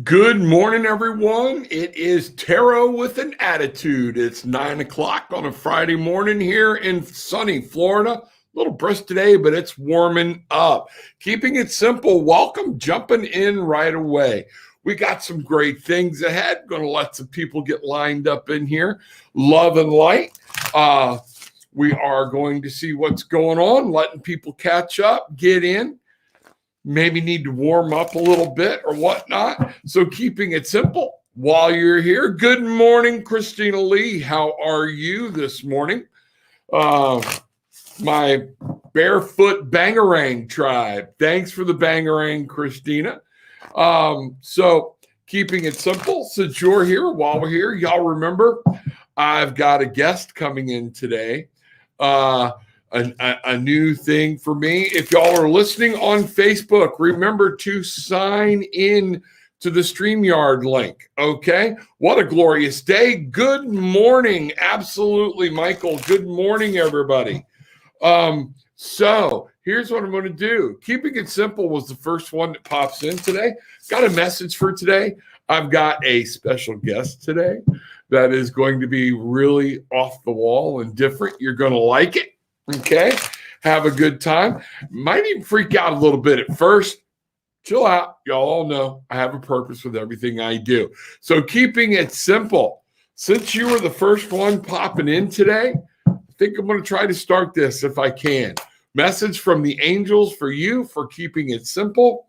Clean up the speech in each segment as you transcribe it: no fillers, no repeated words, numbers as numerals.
Good morning, everyone. It is Tarot with an Attitude. It's 9 o'clock on a Friday morning here in sunny Florida. A little brisk today, but it's warming up. Keeping it simple. Welcome, jumping in right away. We got some great things ahead. Going to let some people get lined up in here. Love and light. We are going to see what's going on, letting people catch up, get in. Maybe need to warm up a little bit or whatnot. So keeping it simple while you're here. Good morning, Christina Lee. How are you this morning? My barefoot Bangarang tribe. Thanks for the Bangarang, Christina. So keeping it simple, since you're here, while we're here, y'all remember I've got a guest coming in today. A new thing for me. If y'all are listening on Facebook, remember to sign in to the StreamYard link. Okay. What a glorious day. Good morning. Absolutely, Michael. Good morning, everybody. So here's what I'm going to do. Keeping it simple was the first one that pops in today. Got a message for today. I've got a special guest today that is going to be really off the wall and different. You're going to like it. Okay, have a good time. Might even freak out a little bit at first. Chill out. Y'all all know I have a purpose with everything I do. So keeping it simple. Since you were the first one popping in today, I think I'm going to try to start this if I can. Message from the angels for you for keeping it simple.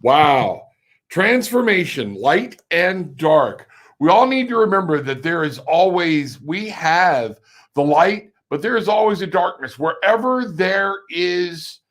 Wow. Transformation, light and dark. We all need to remember that we have the light, but there is always a darkness. Wherever there is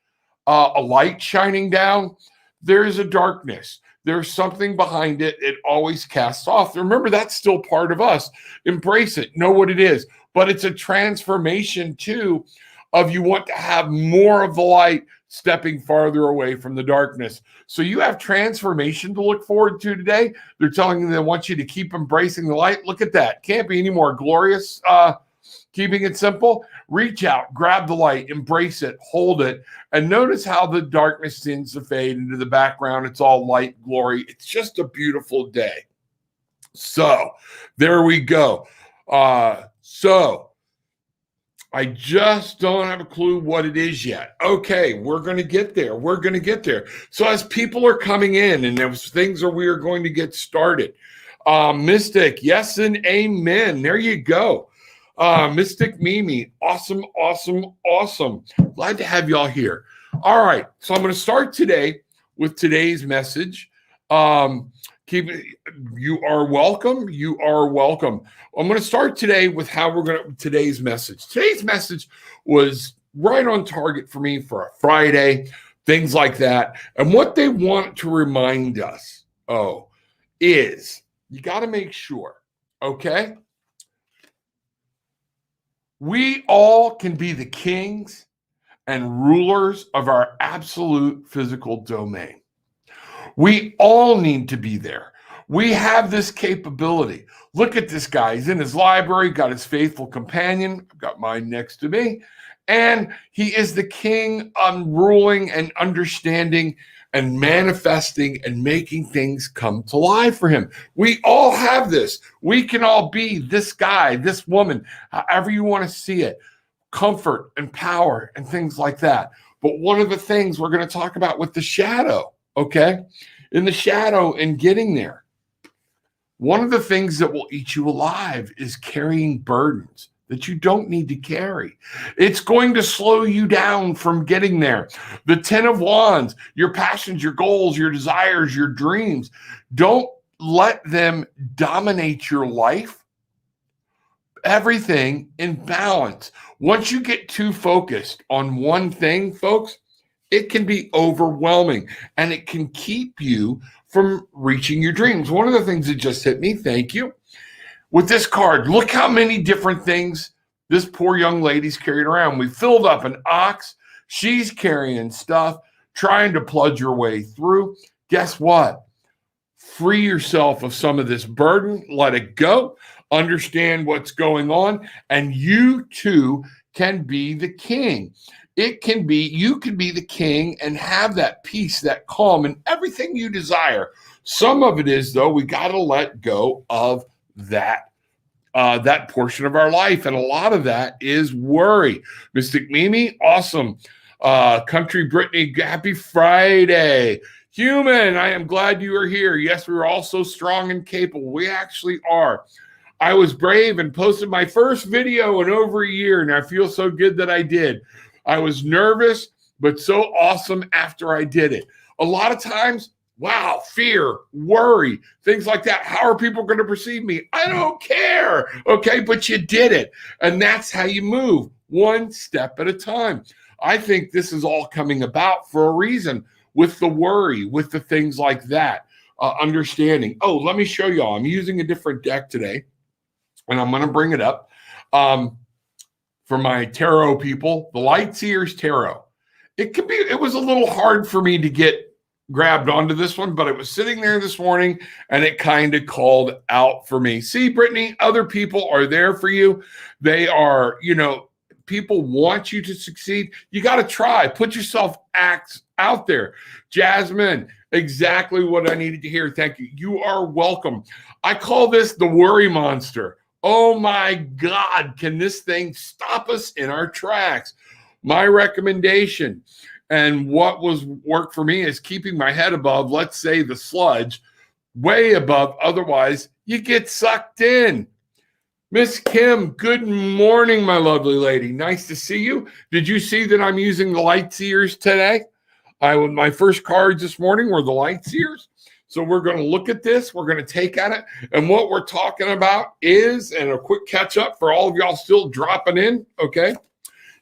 a light shining down, there is a darkness. There's something behind it. It always casts off. Remember, that's still part of us. Embrace it. Know what it is. But it's a transformation, too, of you want to have more of the light stepping farther away from the darkness. So you have transformation to look forward to today. They're telling you they want you to keep embracing the light. Look at that. Can't be any more glorious. Keeping it simple, reach out, grab the light, embrace it, hold it, and notice how the darkness tends to fade into the background. It's all light, glory. It's just a beautiful day. So there we go. So I just don't have a clue what it is yet. Okay, we're going to get there. We're going to get there. So as people are coming in and we are going to get started. Mystic, yes and amen. There you go. Mystic Mimi, awesome. Glad to have y'all here. All right, so I'm going to start today with today's message. You are welcome. You are welcome. I'm going to start today with today's message. Today's message was right on target for me for a Friday, things like that. And what they want to remind us, is you got to make sure, okay? We all can be the kings and rulers of our absolute physical domain. We all need to be there. We have this capability. Look at this guy. He's in his library, got his faithful companion. I've got mine next to me. And he is the king on ruling and understanding and manifesting and making things come to life for him. We all have this. We can all be this guy, this woman, however you want to see it, comfort and power and things like that. But one of the things we're going to talk about with the shadow, okay, in the shadow and getting there, one of the things that will eat you alive is carrying burdens that you don't need to carry. It's going to slow you down from getting there. The 10 of Wands, your passions, your goals, your desires, your dreams, don't let them dominate your life. Everything in balance. Once you get too focused on one thing, folks, it can be overwhelming and it can keep you from reaching your dreams. One of the things that just hit me, thank you, with this card, look how many different things this poor young lady's carried around. We filled up an ox. She's carrying stuff, trying to plunge your way through. Guess what? Free yourself of some of this burden. Let it go. Understand what's going on. And you too can be the king. you can be the king and have that peace, that calm, and everything you desire. Some of it is, though, we got to let go of that portion of our life. And a lot of that is worry. Mystic Mimi, awesome. Country Brittany, happy Friday. Human, I am glad you are here. Yes, we are all so strong and capable. We actually are. I was brave and posted my first video in over a year, and I feel so good that I did. I was nervous, but so awesome after I did it. A lot of times, wow, fear, worry, things like that. How are people going to perceive me? I don't care. Okay, but you did it. And that's how you move, one step at a time. I think this is all coming about for a reason, with the worry, with the things like that, understanding. Oh, let me show y'all. I'm using a different deck today, and I'm going to bring it up for my tarot people, the Lightseers Tarot. It was a little hard for me to get grabbed onto this one, but it was sitting there this morning and it kind of called out for me. See, Brittany, other people are there for you. They are, people want you to succeed. You got to try, put yourself out there. Jasmine, exactly what I needed to hear. Thank you. You are welcome. I call this the worry monster. Oh my God, can this thing stop us in our tracks? My recommendation, and what worked for me, is keeping my head above, let's say, the sludge, way above. Otherwise, you get sucked in. Miss Kim, good morning, my lovely lady. Nice to see you. Did you see that I'm using the Lightseers today? My first cards this morning were the Lightseers. So we're going to look at this. We're going to take at it. And what we're talking about is, and a quick catch up for all of y'all still dropping in, okay?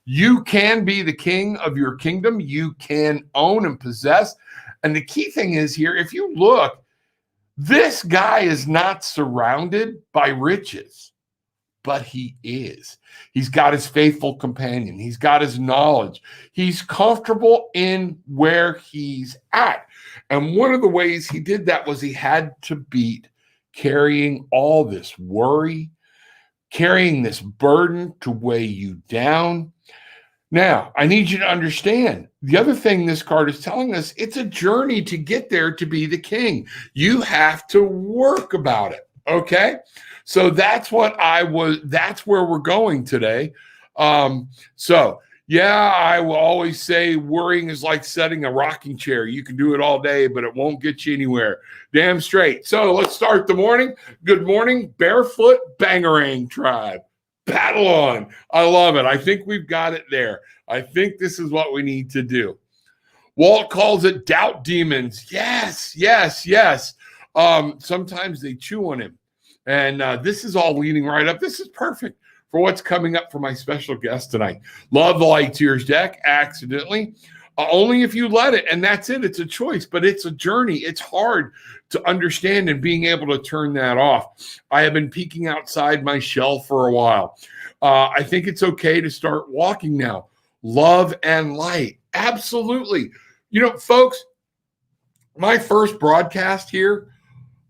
You can be the king of your kingdom. You can own and possess. And the key thing is here, if you look, this guy is not surrounded by riches, but he is. He's got his faithful companion. He's got his knowledge. He's comfortable in where he's at. And one of the ways he did that was he had to beat carrying all this worry, carrying this burden to weigh you down. Now, I need you to understand, the other thing this card is telling us, it's a journey to get there to be the king. You have to work about it, okay? So that's where we're going today. Yeah, I will always say worrying is like setting a rocking chair. You can do it all day, but it won't get you anywhere. Damn straight. So let's start the morning. Good morning, Barefoot Bangarang Tribe. Battle on. I love it. I think we've got it there. I think this is what we need to do. Walt calls it doubt demons. Yes. Sometimes they chew on him. And this is all leading right up. This is perfect for what's coming up for my special guest tonight. Love the Lightseers deck, accidentally. Only if you let it, and that's it. It's a choice, but it's a journey. It's hard to understand and being able to turn that off. I have been peeking outside my shell for a while. I think it's okay to start walking now. Love and light. Absolutely. Folks, my first broadcast here,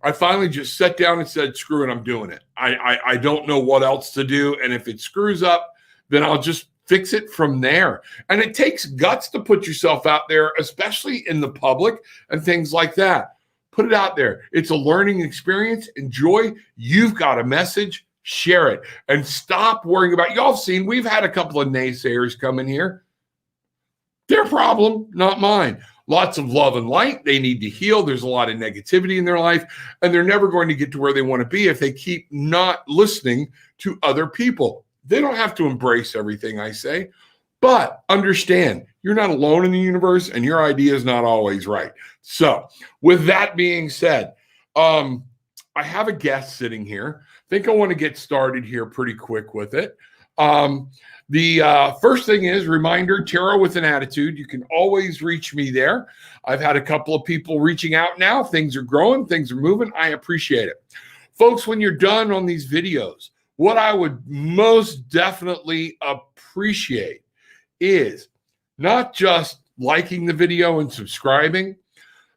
I finally just sat down and said, screw it, I'm doing it. I don't know what else to do. And if it screws up, then I'll just fix it from there. And it takes guts to put yourself out there, especially in the public and things like that. Put it out there. It's a learning experience. Enjoy. You've got a message. Share it. And stop worrying about, y'all have seen, we've had a couple of naysayers come in here. Their problem, not mine. Lots of love and light. They need to heal. There's a lot of negativity in their life, and they're never going to get to where they want to be if they keep not listening to other people. They don't have to embrace everything I say, but understand you're not alone in the universe, and your idea is not always right. So with that being said, I have a guest sitting here. I think I want to get started here pretty quick with it. The first thing is, reminder, Tarot with an Attitude. You can always reach me there. I've had a couple of people reaching out now. Things are growing. Things are moving. I appreciate it. Folks, when you're done on these videos, what I would most definitely appreciate is not just liking the video and subscribing.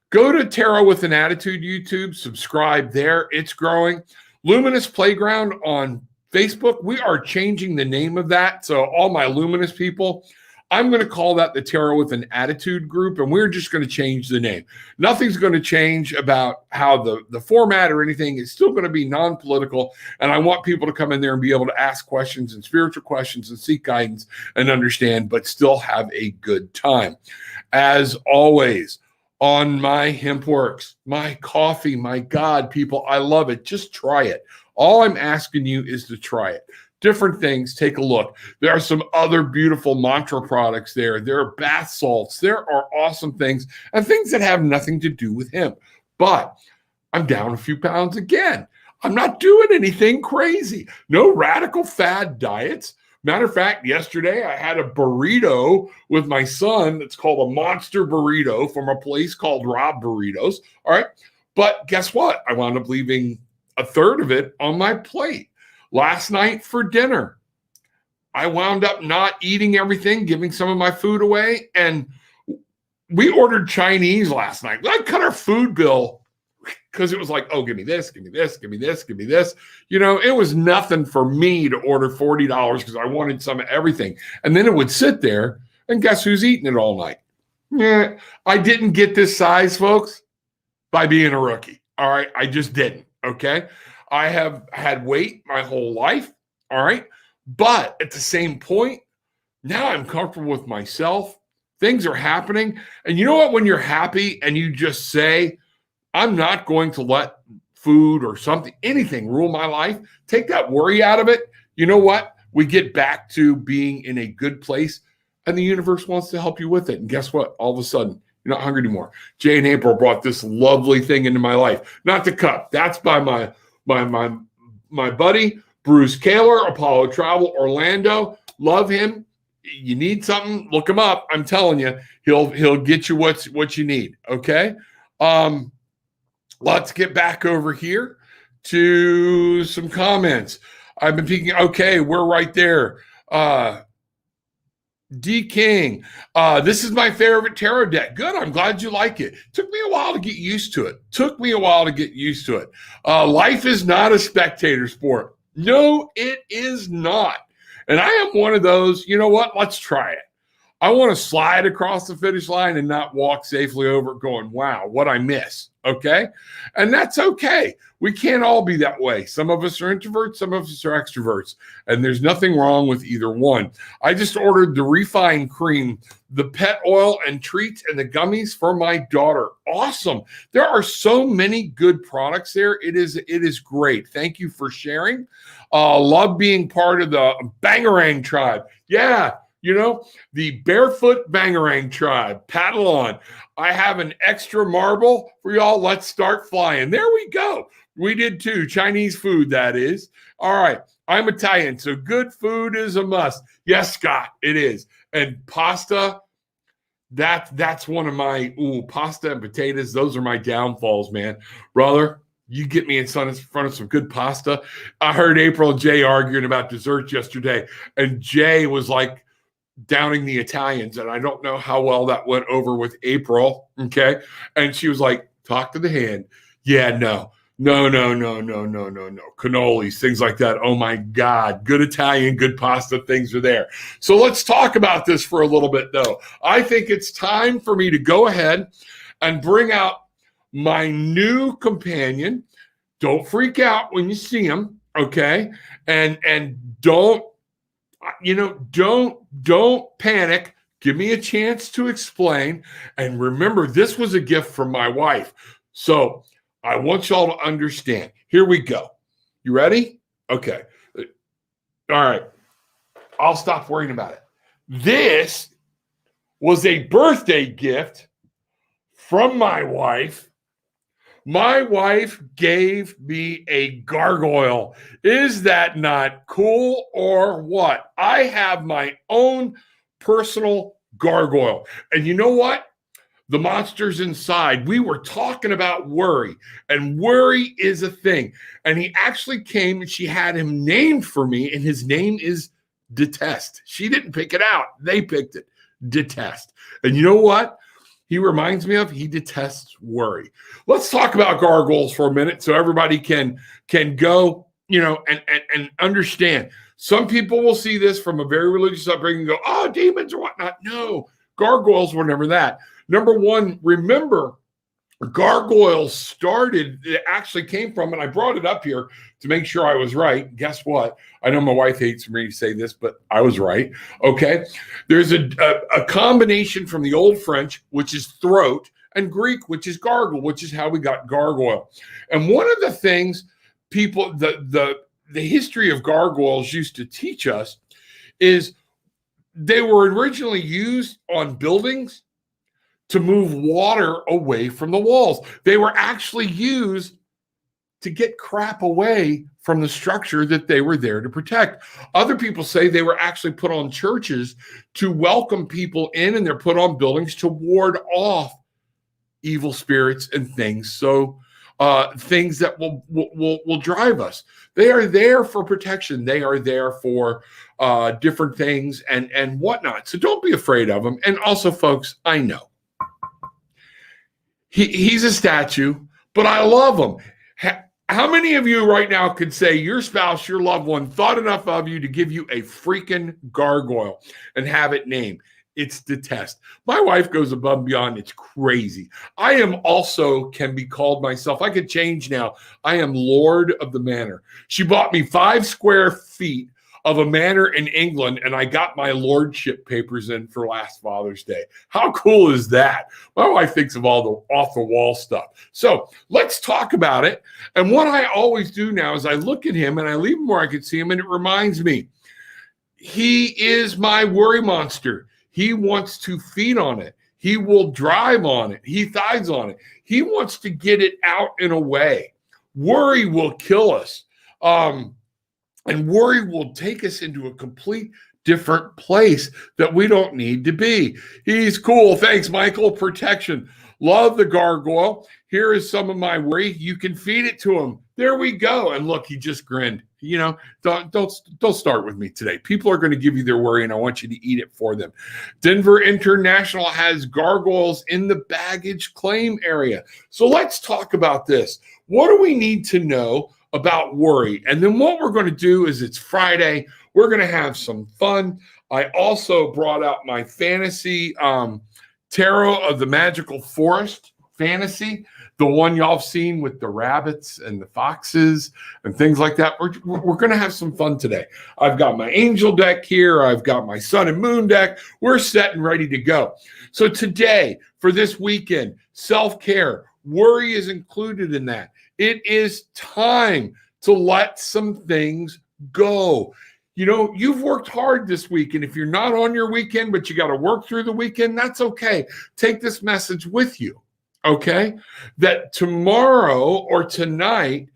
Go to Tarot with an Attitude YouTube. Subscribe there. It's growing. Luminous Playground on Facebook. We are changing the name of that. So all my Luminous people, I'm going to call that the Tarot with an Attitude group, and we're just going to change the name. Nothing's going to change about how the format or anything. It's still going to be non-political, and I want people to come in there and be able to ask questions and spiritual questions and seek guidance and understand, but still have a good time. As always, on my HempWorks, my coffee, my God, people, I love it. Just try it. All I'm asking you is to try it. Different things, take a look. There are some other beautiful mantra products there. There are bath salts. There are awesome things and things that have nothing to do with hemp. But I'm down a few pounds again. I'm not doing anything crazy. No radical fad diets. Matter of fact, yesterday I had a burrito with my son that's called a monster burrito from a place called Rob Burritos. All right. But guess what? I wound up leaving a third of it on my plate. Last night for dinner, I wound up not eating everything, giving some of my food away. And we ordered Chinese last night. I cut our food bill because it was like, oh, give me this, give me this, give me this, give me this. You know, it was nothing for me to order $40 because I wanted some of everything. And then it would sit there, and guess who's eating it all night? Yeah, I didn't get this size, folks, by being a rookie. All right, I just didn't. Okay. I have had weight my whole life. All right. But at the same point, now I'm comfortable with myself. Things are happening. And you know what? When you're happy and you just say, I'm not going to let food or something, anything rule my life, take that worry out of it. You know what? We get back to being in a good place, and the universe wants to help you with it. And guess what? All of a sudden, you're not hungry anymore. Jay and April brought this lovely thing into my life. Not the cup. That's by my buddy, Bruce Kaler, Apollo Travel, Orlando. Love him. You need something, look him up. I'm telling you, he'll get you what you need. Okay. Let's get back over here to some comments. I've been thinking, okay, we're right there. D King, this is my favorite tarot deck. Good. I'm glad you like it. Took me a while to get used to it. Life is not a spectator sport. No, it is not. And I am one of those, you know what? Let's try it. I want to slide across the finish line and not walk safely over it going, wow, what I miss. Okay. And that's okay. We can't all be that way. Some of us are introverts, some of us are extroverts, and there's nothing wrong with either one. I just ordered the refined cream, the pet oil and treats, and the gummies for my daughter. Awesome. There are so many good products there. It is great. Thank you for sharing. Love being part of the Bangarang tribe. Yeah. You know, the Barefoot Bangarang tribe, paddle on. I have an extra marble for y'all. Let's start flying. There we go. We did too. Chinese food, that is. All right. I'm Italian, so good food is a must. Yes, Scott, it is. And pasta, that's one of my, pasta and potatoes. Those are my downfalls, man. Brother, you get me in front of some good pasta. I heard April and Jay arguing about desserts yesterday, and Jay was like, downing the Italians, and I don't know how well that went over with April, okay? And she was like, talk to the hand. Yeah, no. Cannolis, things like that. Oh my God, good Italian, good pasta, things are there. So let's talk about this for a little bit, though. I think it's time for me to go ahead and bring out my new companion. Don't freak out when you see him, okay? And don't panic. Give me a chance to explain. And remember, this was a gift from my wife. So I want y'all to understand. Here we go. You ready? Okay. All right. I'll stop worrying about it. This was a birthday gift from my wife. My wife gave me a gargoyle. Is that not cool or what? I have my own personal gargoyle. And you know what? The monster's inside. We were talking about worry, and worry is a thing. And he actually came and she had him named for me, and his name is Detest. She didn't pick it out. They picked it. Detest. And you know what? He reminds me of, he detests worry. Let's talk about gargoyles for a minute so everybody can go and understand. Some people will see this from a very religious upbringing and go, oh, demons or whatnot. No, gargoyles were never that. Number one, remember, gargoyles started, it actually came from, and I brought it up here to make sure I was right. Guess what? I know my wife hates for me to say this, but I was right. Okay. There's a combination from the Old French, which is throat, and Greek, which is gargle, which is how we got gargoyle. And one of the things people, the history of gargoyles used to teach us is they were originally used on buildings to move water away from the walls. They were actually used to get crap away from the structure that they were there to protect. Other people say they were actually put on churches to welcome people in, and they're put on buildings to ward off evil spirits and things. So things that will drive us. They are there for protection. They are there for different things and whatnot. So don't be afraid of them. And also, folks, I know he's a statue, but I love him. How many of you right now could say your spouse, your loved one, thought enough of you to give you a freaking gargoyle and have it named? It's Detest. My wife goes above and beyond. It's crazy. I am also, can be called myself, I could change now. I am Lord of the Manor. She bought me 5 square feet of a manor in England, and I got my lordship papers in for last Father's Day. How cool is that? My wife thinks of all the off-the-wall stuff. So let's talk about it. And what I always do now is I look at him, and I leave him where I can see him, and it reminds me, he is my worry monster. He wants to feed on it. He will drive on it. He thrives on it. He wants to get it out and away. Worry will kill us. And worry will take us into a complete different place that we don't need to be. He's cool. Thanks, Michael. Protection. Love the gargoyle. Here is some of my worry. You can feed it to him. There we go. And look, he just grinned. Don't start with me today. People are going to give you their worry, and I want you to eat it for them. Denver International has gargoyles in the baggage claim area. So let's talk about this. What do we need to know about worry? And then what we're going to do is, it's Friday. We're going to have some fun. I also brought out my fantasy tarot of the Magical Forest fantasy, the one y'all have seen with the rabbits and the foxes and things like that. We're going to have some fun today. I've got my angel deck here. I've got my sun and moon deck. We're set and ready to go. So today, for this weekend, self-care, worry is included in that. It is time to let some things go. You've worked hard this week, and if you're not on your weekend, but you got to work through the weekend, that's okay. Take this message with you, okay? That tomorrow or tonight,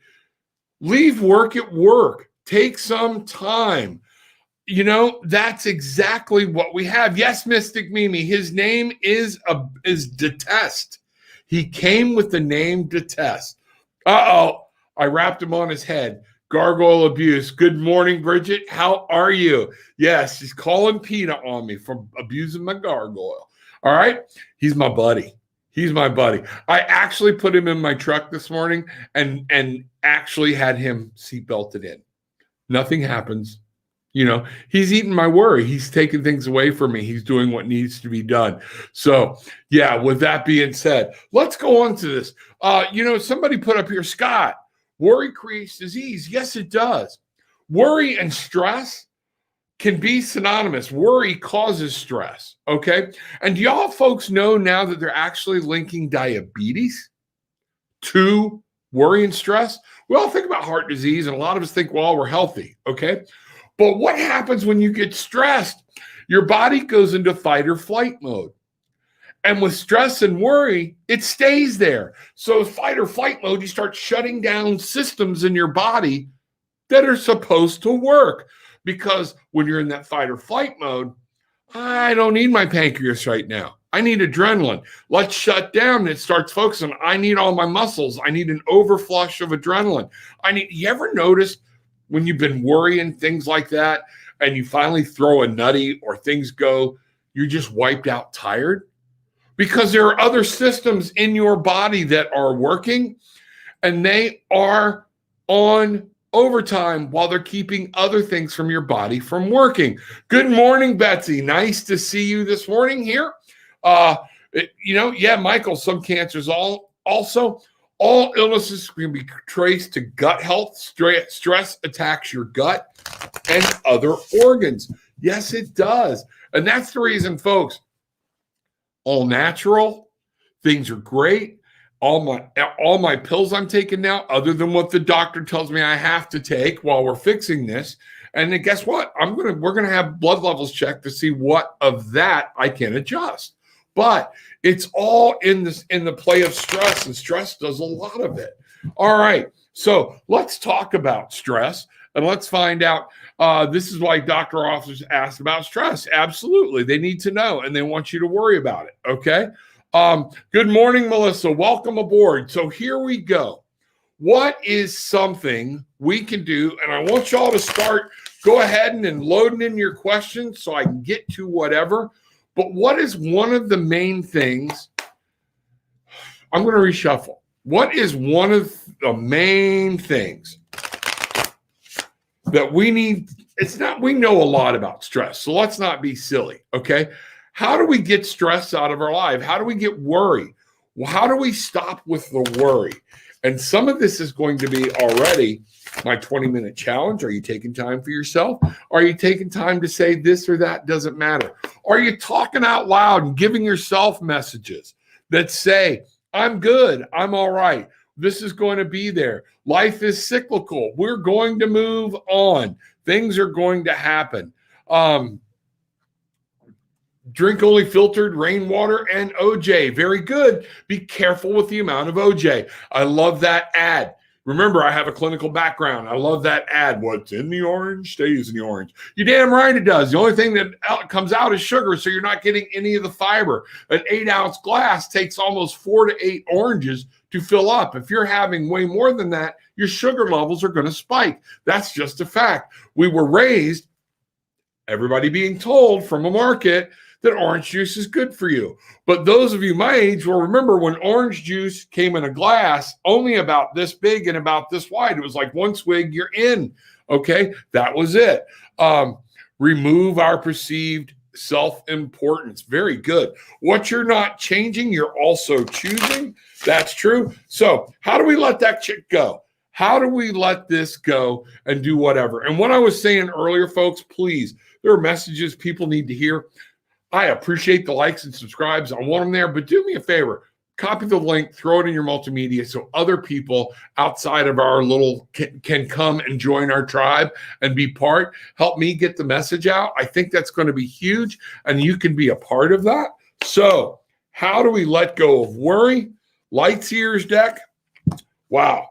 leave work at work. Take some time. That's exactly what we have. Yes, Mystic Mimi, his name is Detest. He came with the name Detest. Uh-oh, I wrapped him on his head. Gargoyle abuse. Good morning, Bridget. How are you? Yes, she's calling PETA on me for abusing my gargoyle. All right? He's my buddy. He's my buddy. I actually put him in my truck this morning and actually had him seatbelted in. Nothing happens. He's eating my worry. He's taking things away from me. He's doing what needs to be done. So, yeah, with that being said, let's go on to this. Somebody put up here, Scott, worry creates disease. Yes, it does. Worry and stress can be synonymous. Worry causes stress, okay? And do y'all folks know now that they're actually linking diabetes to worry and stress? We all think about heart disease, and a lot of us think, well, we're healthy, okay? But what happens when you get stressed? Your body goes into fight or flight mode. And with stress and worry, it stays there. So fight or flight mode, you start shutting down systems in your body that are supposed to work. Because when you're in that fight or flight mode, I don't need my pancreas right now. I need adrenaline. Let's shut down. And it starts focusing. I need all my muscles. I need an overflush of adrenaline. You ever notice when you've been worrying, things like that, and you finally throw a nutty or things go, you're just wiped out tired? Because there are other systems in your body that are working, and they are on overtime while they're keeping other things from your body from working. Good morning, Betsy. Nice to see you this morning here. Michael, some cancers also. All illnesses can be traced to gut health. Stress attacks your gut and other organs. Yes, it does. And that's the reason, folks, all natural, things are great. All my pills I'm taking now, other than what the doctor tells me I have to take while we're fixing this. And then guess what? We're gonna have blood levels checked to see what of that I can adjust. But it's all in the play of stress, and stress does a lot of it. All right, so let's talk about stress, and let's find out. This is why doctor officers ask about stress. Absolutely, they need to know, and they want you to worry about it. Okay. Good morning, Melissa. Welcome aboard. So here we go. What is something we can do? And I want y'all to go ahead and loading in your questions so I can get to whatever. But what is one of the main things? I'm going to reshuffle. What is one of the main things that we need? We know a lot about stress, so let's not be silly, okay? How do we get stress out of our life? How do we get worry? Well, how do we stop with the worry? And some of this is going to be already my 20-minute challenge. Are you taking time for yourself? Are you taking time to say this or that? Doesn't matter. Are you talking out loud and giving yourself messages that say, I'm good, I'm all right, this is going to be there. Life is cyclical. We're going to move on. Things are going to happen. Drink only filtered rainwater and OJ. Very good. Be careful with the amount of OJ. I love that ad. Remember, I have a clinical background. I love that ad. What's in the orange stays in the orange. You're damn right it does. The only thing that comes out is sugar, so you're not getting any of the fiber. An 8-ounce glass takes almost 4 to 8 oranges to fill up. If you're having way more than that, your sugar levels are going to spike. That's just a fact. We were raised, everybody being told from a market, that orange juice is good for you. But those of you my age will remember when orange juice came in a glass only about this big and about this wide. It was like one swig, you're in. Okay, that was it. Remove our perceived self-importance. Very good. What you're not changing, you're also choosing. That's true. So how do we let that chick go? How do we let this go and do whatever? And what I was saying earlier, folks, please, there are messages people need to hear. I appreciate the likes and subscribes. I want them there, but do me a favor. Copy the link, throw it in your multimedia so other people outside of our little can come and join our tribe and be part. Help me get the message out. I think that's going to be huge, and you can be a part of that. So how do we let go of worry? Lights, ears, deck. Wow.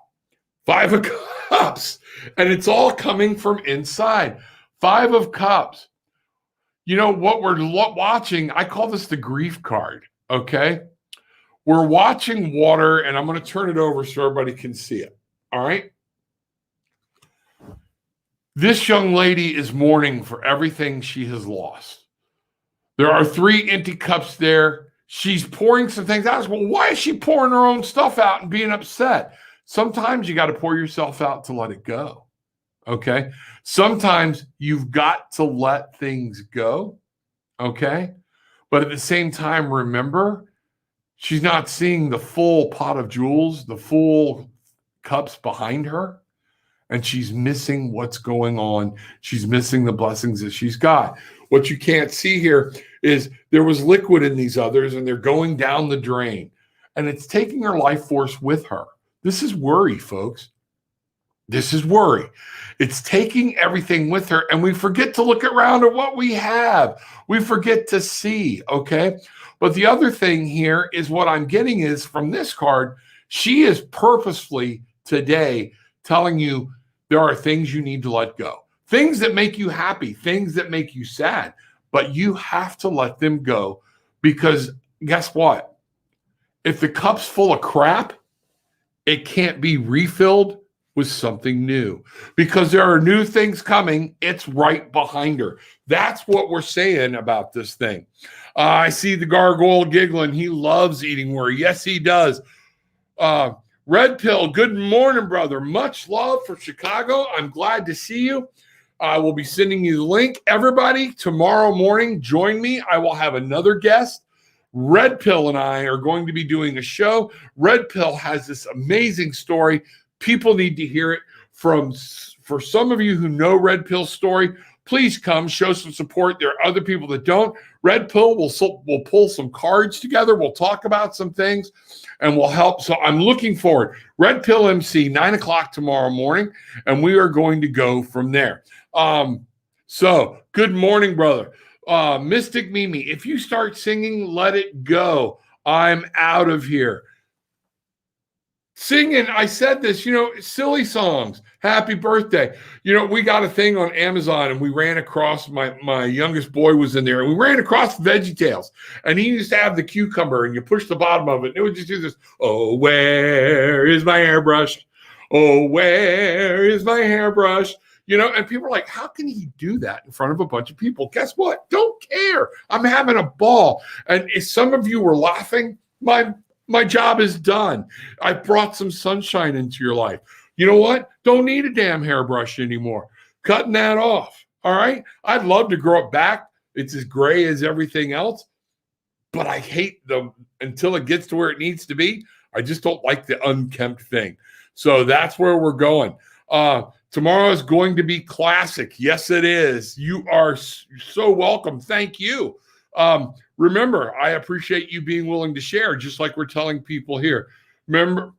5 of Cups. And it's all coming from inside. 5 of Cups. You know what we're watching? I call this the grief card, okay? We're watching water, and I'm going to turn it over so everybody can see it, all right? This young lady is mourning for everything she has lost. There are 3 empty cups there. She's pouring some things out. Well, why is she pouring her own stuff out and being upset? Sometimes you got to pour yourself out to let it go. Okay. Sometimes you've got to let things go. Okay. But at the same time, remember, she's not seeing the full pot of jewels, the full cups behind her, and she's missing what's going on. She's missing the blessings that she's got. What you can't see here is there was liquid in these others, and they're going down the drain, and it's taking her life force with her. This is worry, folks. This is worry. It's taking everything with her, and we forget to look around at what we have. We forget to see, okay? But the other thing here is what I'm getting is from this card, she is purposefully today telling you there are things you need to let go. Things that make you happy, things that make you sad, but you have to let them go because guess what? If the cup's full of crap, it can't be refilled with something new because there are new things coming. It's right behind her. That's what we're saying about this thing. I see the gargoyle giggling. He loves eating worry. Yes, he does. Red Pill, good morning, brother. Much love for Chicago. I'm glad to see you. I will be sending you the link. Everybody, tomorrow morning, join me. I will have another guest. Red Pill and I are going to be doing a show. Red Pill has this amazing story. People need to hear it. For some of you who know Red Pill's story, please come show some support. There are other people that don't. Red Pill will pull some cards together. We'll talk about some things and we'll help. So I'm looking forward. Red Pill MC, 9 o'clock tomorrow morning, and we are going to go from there. So good morning, brother. Mystic Mimi, if you start singing, let it go. I'm out of here. Singing, I said this, silly songs. Happy birthday. We got a thing on Amazon and we ran across, my youngest boy was in there, and we ran across VeggieTales, and he used to have the cucumber and you push the bottom of it and it would just do this. Oh, where is my hairbrush? Oh, where is my hairbrush? And people are like, how can he do that in front of a bunch of people? Guess what? Don't care. I'm having a ball. And if some of you were laughing, my job is done. I brought some sunshine into your life. You know what? Don't need a damn hairbrush anymore. Cutting that off. All right. I'd love to grow it back. It's as gray as everything else, but I hate until it gets to where it needs to be. I just don't like the unkempt thing. So that's where we're going. Tomorrow is going to be classic. Yes, it is. You are so welcome. Thank you. Remember, I appreciate you being willing to share, just like we're telling people here. Remember,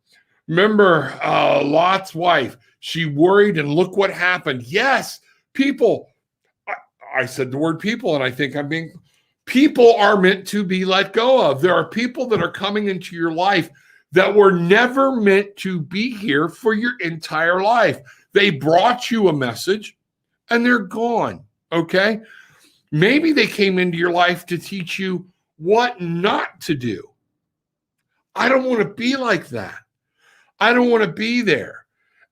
Lot's wife, she worried and look what happened. Yes, people, I said the word people, and I think people are meant to be let go of. There are people that are coming into your life that were never meant to be here for your entire life. They brought you a message and they're gone. Okay. Maybe they came into your life to teach you what not to do. I don't want to be like that. I don't want to be there.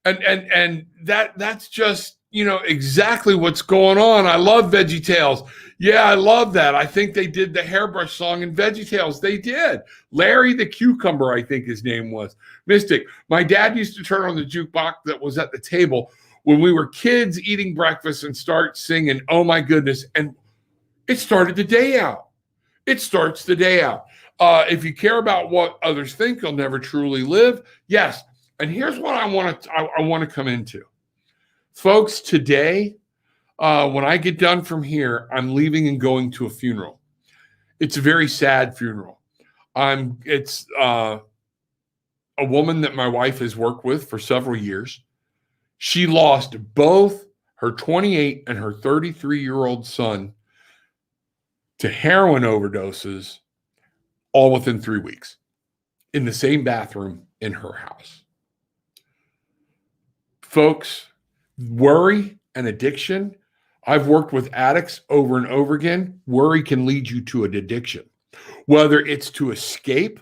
And that's just, exactly what's going on. I love VeggieTales. Yeah, I love that. I think they did the hairbrush song in VeggieTales. They did. Larry the Cucumber, I think his name was. Mystic. My dad used to turn on the jukebox that was at the table when we were kids eating breakfast and start singing, oh my goodness. And it started the day out. It starts the day out. If you care about what others think, you'll never truly live. Yes. And here's what I want to come into. Folks, today, when I get done from here, I'm leaving and going to a funeral. It's a very sad funeral. It's a woman that my wife has worked with for several years. She lost both her 28 and her 33-year-old son to heroin overdoses all within 3 weeks in the same bathroom in her house. Folks, worry and addiction. I've worked with addicts over and over again. Worry can lead you to an addiction, whether it's to escape.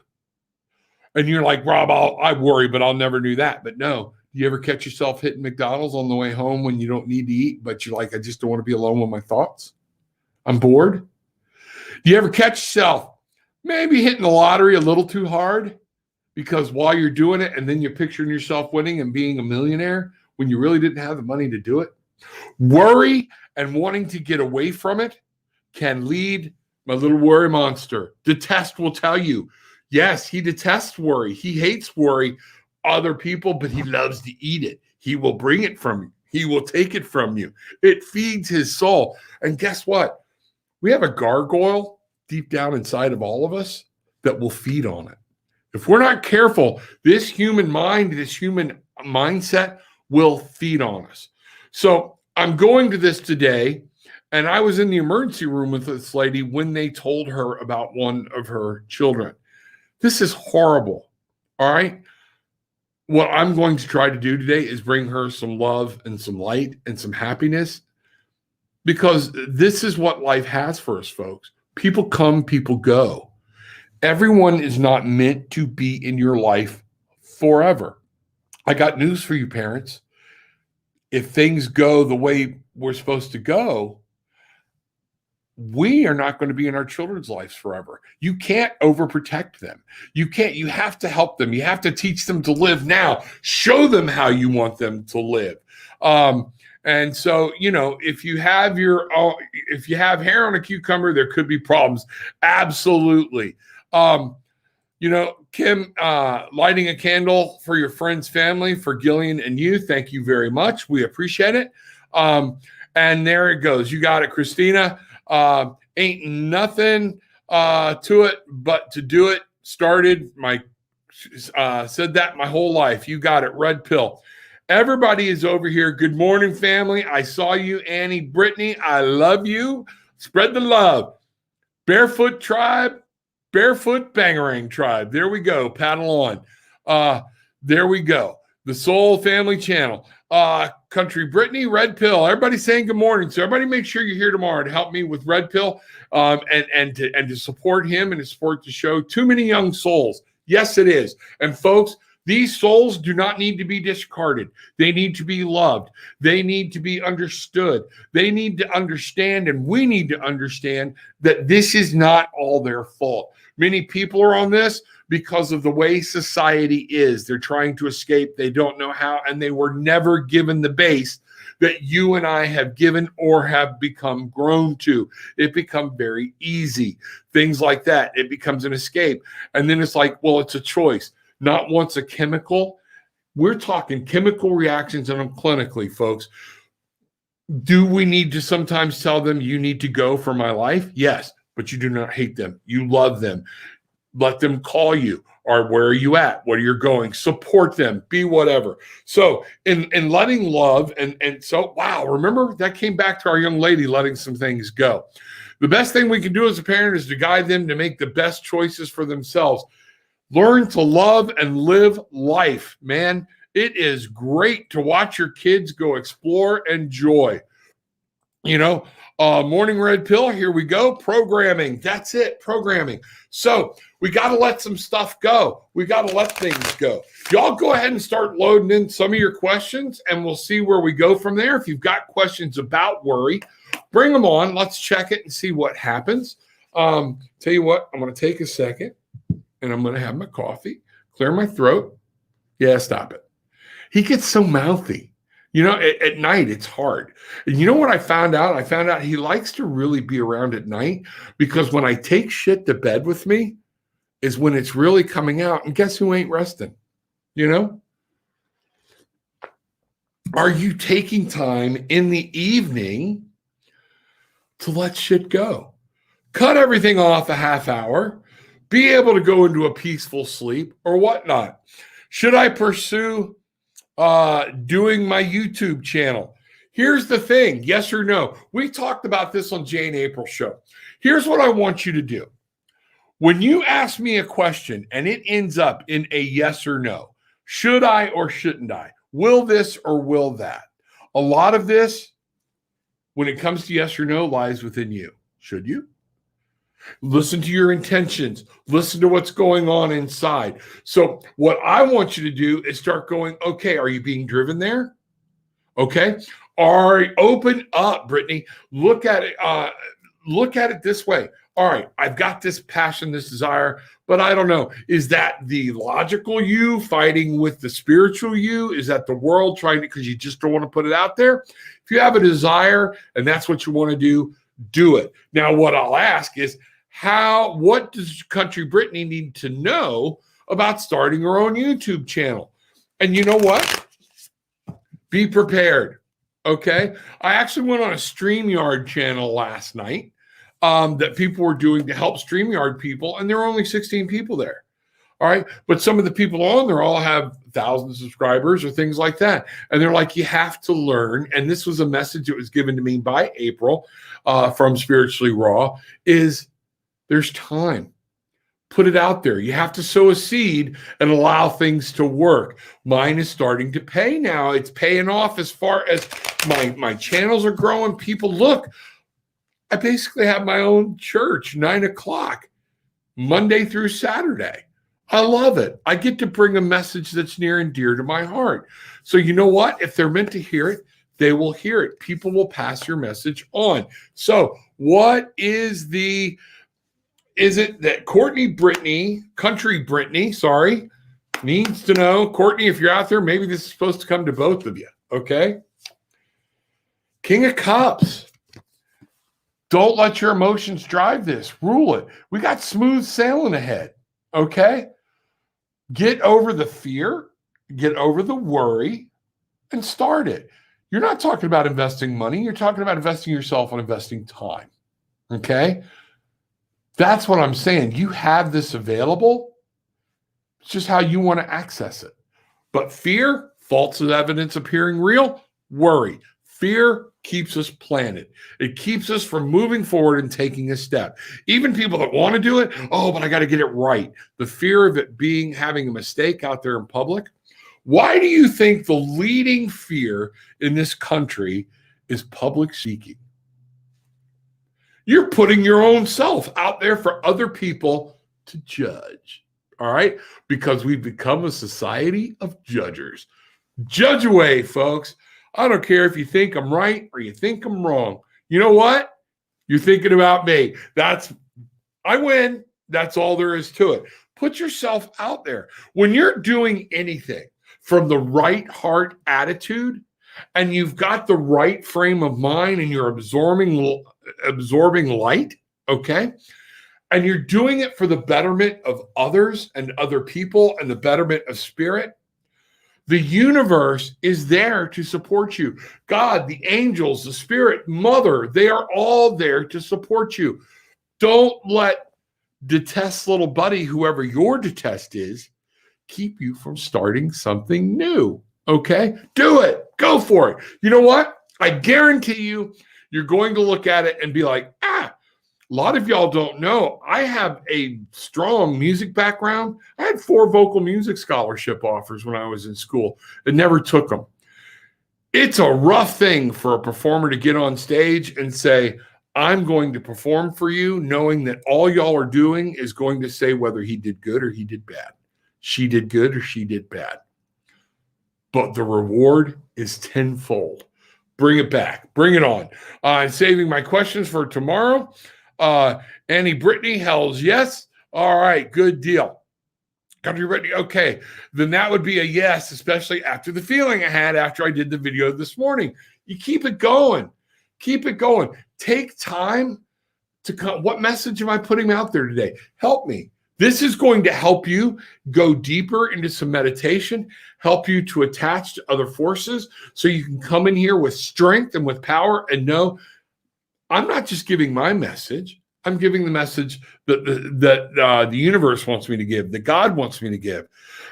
And you're like, Rob, I worry, but I'll never do that. But no, you ever catch yourself hitting McDonald's on the way home when you don't need to eat, but you're like, I just don't want to be alone with my thoughts. I'm bored. Do you ever catch yourself maybe hitting the lottery a little too hard because while you're doing it and then you're picturing yourself winning and being a millionaire when you really didn't have the money to do it? Worry and wanting to get away from it can lead my little worry monster. The test will tell you, yes, he detests worry. He hates worry other people, but he loves to eat it. He will bring it from you. He will take it from you. It feeds his soul. And guess what? We have a gargoyle deep down inside of all of us that will feed on it. If we're not careful, this human mind, this human mindset will feed on us. So I'm going to this today, and I was in the emergency room with this lady when they told her about one of her children. This is horrible. All right. What I'm going to try to do today is bring her some love and some light and some happiness, because this is what life has for us, folks. People come, people go. Everyone is not meant to be in your life forever. I got news for you, parents. If things go the way we're supposed to go, we are not going to be in our children's lives forever. You can't overprotect them. You have to help them. You have to teach them to live now. Show them how you want them to live. And so, if you have hair on a cucumber, there could be problems. Absolutely. Kim, lighting a candle for your friend's family, for Gillian and you. Thank you very much. We appreciate it. And there it goes. You got it, Christina. Ain't nothing to it but to do it. Started said that my whole life. You got it. Red pill. Everybody is over here. Good morning, family. I saw you, Annie, Brittany. I love you. Spread the love. Barefoot Tribe, Barefoot Bangarang Tribe. There we go. Paddle on. There we go. The Soul Family Channel. Country Brittany, Red Pill. Everybody saying good morning. So everybody make sure you're here tomorrow to help me with Red Pill and to support him and to support the show. Too many young souls. Yes, it is. And folks, these souls do not need to be discarded. They need to be loved. They need to be understood. They need to understand, and we need to understand that this is not all their fault. Many people are on this because of the way society is. They're trying to escape. They don't know how, and they were never given the base that you and I have given or have become grown to. It becomes very easy. Things like that. It becomes an escape. And then it's like, well, it's a choice. Not once a chemical. We're talking chemical reactions and clinically, folks. Do we need to sometimes tell them you need to go for my life? Yes, but you do not hate them. You love them. Let them call you. Or where are you at? Where you're going? Support them. Be whatever. So in letting love and so, wow, remember that came back to our young lady letting some things go. The best thing we can do as a parent is to guide them to make the best choices for themselves. Learn to love and live life, man. It is great to watch your kids go explore and enjoy. Morning Red Pill, here we go. Programming. That's it, programming. So we got to let some stuff go. We got to let things go. Y'all go ahead and start loading in some of your questions, and we'll see where we go from there. If you've got questions about worry, bring them on. Let's check it and see what happens. Tell you what, I'm going to take a second. And I'm going to have my coffee, clear my throat. Yeah, stop it. He gets so mouthy. At night, it's hard. And you know what I found out? I found out he likes to really be around at night because when I take shit to bed with me is when it's really coming out. And guess who ain't resting? Are you taking time in the evening to let shit go? Cut everything off a half hour. Be able to go into a peaceful sleep or whatnot. Should I pursue doing my YouTube channel? Here's the thing, yes or no. We talked about this on Jane April show. Here's what I want you to do. When you ask me a question and it ends up in a yes or no, should I or shouldn't I? Will this or will that? A lot of this, when it comes to yes or no, lies within you. Should you? Listen to your intentions. Listen to what's going on inside. So what I want you to do is start going, okay, are you being driven there? Okay. Open up, Brittany. Look at it this way. All right, I've got this passion, this desire, but I don't know. Is that the logical you fighting with the spiritual you? Is that the world trying to, because you just don't want to put it out there? If you have a desire and that's what you want to do it. Now, what I'll ask is, what does Country Brittany need to know about starting her own YouTube channel? And you know what? Be prepared. Okay. I actually went on a StreamYard channel last night that people were doing to help StreamYard people, and there were only 16 people there. All right. But some of the people on there all have 1,000 subscribers or things like that. And they're like, you have to learn. And this was a message that was given to me by April from Spiritually Raw, is there's time. Put it out there. You have to sow a seed and allow things to work. Mine is starting to pay now. It's paying off as far as my channels are growing. People look. I basically have my own church, 9 o'clock, Monday through Saturday. I love it. I get to bring a message that's near and dear to my heart. So you know what? If they're meant to hear it, they will hear it. People will pass your message on. So what is it that Country Brittany, needs to know? Courtney, if you're out there, maybe this is supposed to come to both of you, okay? King of Cups. Don't let your emotions drive this. Rule it. We got smooth sailing ahead, okay? Get over the fear, get over the worry, and start it. You're not talking about investing money. You're talking about investing yourself and investing time, okay? That's what I'm saying. You have this available. It's just how you want to access it. But fear, false evidence appearing real, worry. Fear keeps us planted. It keeps us from moving forward and taking a step. Even people that want to do it, but I got to get it right. The fear of it having a mistake out there in public. Why do you think the leading fear in this country is public speaking? You're putting your own self out there for other people to judge, all right? Because we've become a society of judgers. Judge away, folks. I don't care if you think I'm right or you think I'm wrong. You know what? You're thinking about me. I win. That's all there is to it. Put yourself out there. When you're doing anything from the right heart attitude and you've got the right frame of mind and you're absorbing light, okay? And you're doing it for the betterment of others and other people and the betterment of spirit, the universe is there to support you. God, the angels, the spirit, mother, they are all there to support you. Don't let detest little buddy, whoever your detest is, keep you from starting something new. Okay? Do it. Go for it. You know what? I guarantee you're going to look at it and be like, a lot of y'all don't know. I have a strong music background. I had 4 vocal music scholarship offers when I was in school and never took them. It's a rough thing for a performer to get on stage and say, I'm going to perform for you, knowing that all y'all are doing is going to say whether he did good or he did bad. She did good or she did bad. But the reward is tenfold. Bring it back. Bring it on. I'm saving my questions for tomorrow. Annie Brittany, hells yes. All right, good deal. Country Brittany, okay. Then that would be a yes, especially after the feeling I had after I did the video this morning. You keep it going. Keep it going. Take time to come. What message am I putting out there today? Help me. This is going to help you go deeper into some meditation, help you to attach to other forces so you can come in here with strength and with power and know I'm not just giving my message. I'm giving the message that the universe wants me to give, that God wants me to give,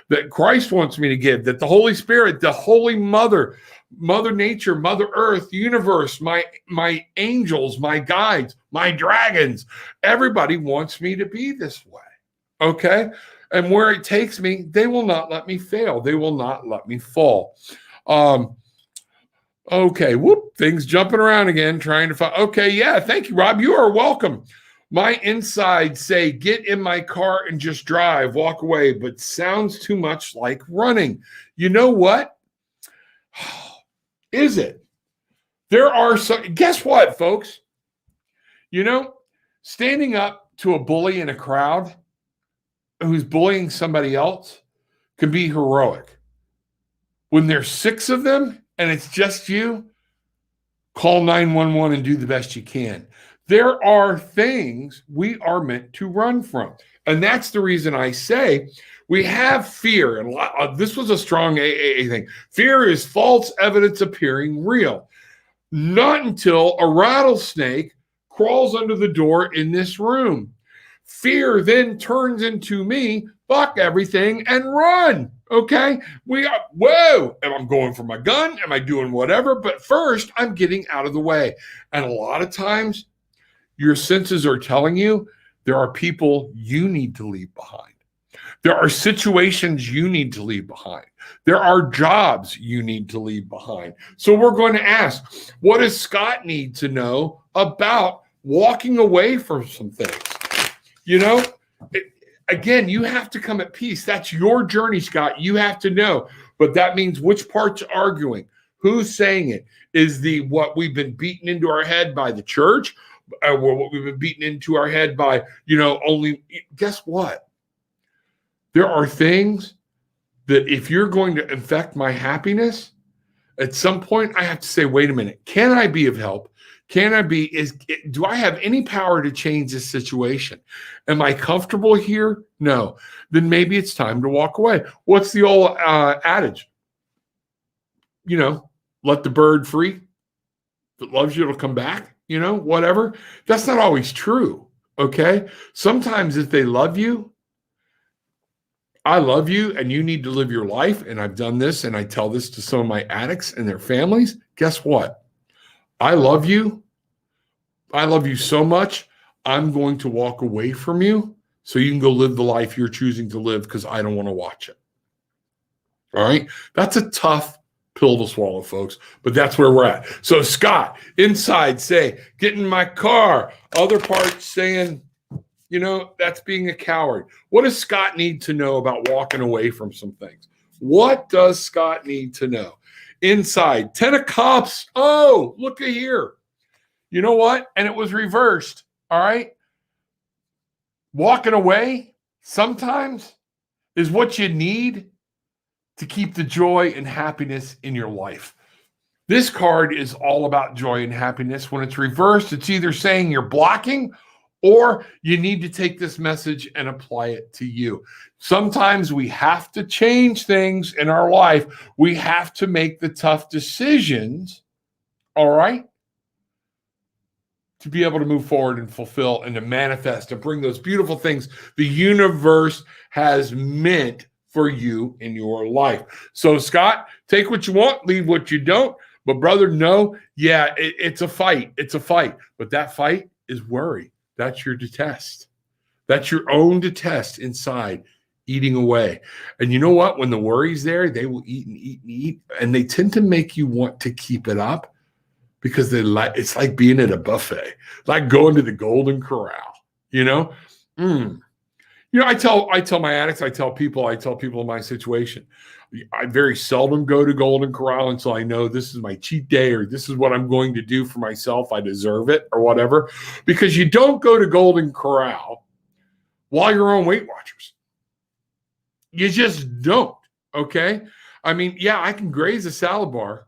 that Christ wants me to give, that the Holy Spirit, the Holy Mother Nature, Mother Earth, the universe, my angels, my guides, my dragons, everybody wants me to be this way. Okay? And where it takes me, they will not let me fail. They will not let me fall. Okay, things jumping around again, trying to find. Okay, yeah, thank you, Rob. You are welcome. My insides say, get in my car and just drive, walk away, but sounds too much like running. You know what? Is it? There are some, guess what, folks? Standing up to a bully in a crowd who's bullying somebody else can be heroic. When there's 6 of them, and it's just you, call 911 and do the best you can. There are things we are meant to run from. And that's the reason I say we have fear. And this was a strong AAA thing. Fear is false evidence appearing real. Not until a rattlesnake crawls under the door in this room. Fear then turns into me, fuck everything, and run. Okay? Whoa, am I going for my gun? Am I doing whatever? But first, I'm getting out of the way. And a lot of times, your senses are telling you there are people you need to leave behind. There are situations you need to leave behind. There are jobs you need to leave behind. So we're going to ask, what does Scott need to know about walking away from some things? Again, you have to come at peace. That's your journey, Scott. You have to know. But that means which part's arguing. Who's saying it? Is the what we've been beaten into our head by the church, or what we've been beaten into our head by, only, guess what? There are things that if you're going to affect my happiness, at some point I have to say, wait a minute, can I be of help? Do I have any power to change this situation? Am I comfortable here? No. Then maybe it's time to walk away. What's the old adage? Let the bird free. If it loves you, it'll come back, whatever. That's not always true, okay? Sometimes if they love you, I love you and you need to live your life, and I've done this, and I tell this to some of my addicts and their families, guess what? I love you. I love you so much, I'm going to walk away from you so you can go live the life you're choosing to live because I don't want to watch it. All right? That's a tough pill to swallow, folks, but that's where we're at. So Scott, inside say, get in my car. Other parts saying, that's being a coward. What does Scott need to know about walking away from some things? What does Scott need to know? Inside, 10 of Cups. Oh, look at here. You know what? And it was reversed. All right. Walking away sometimes is what you need to keep the joy and happiness in your life. This card is all about joy and happiness. When it's reversed, it's either saying you're blocking or you need to take this message and apply it to you. Sometimes we have to change things in our life. We have to make the tough decisions, all right, to be able to move forward and fulfill and to manifest and bring those beautiful things the universe has meant for you in your life. So, Scott, take what you want, leave what you don't. But, brother, no, yeah, it's a fight. It's a fight. But that fight is worry. That's your detest. That's your own detest inside, eating away. And you know what? When the worry's there, they will eat and eat and eat. And they tend to make you want to keep it up because it's like being at a buffet, like going to the Golden Corral, I tell my addicts, I tell people in my situation, I very seldom go to Golden Corral until I know this is my cheat day or this is what I'm going to do for myself. I deserve it or whatever, because you don't go to Golden Corral while you're on Weight Watchers. You just don't. Okay. I mean, yeah, I can graze a salad bar,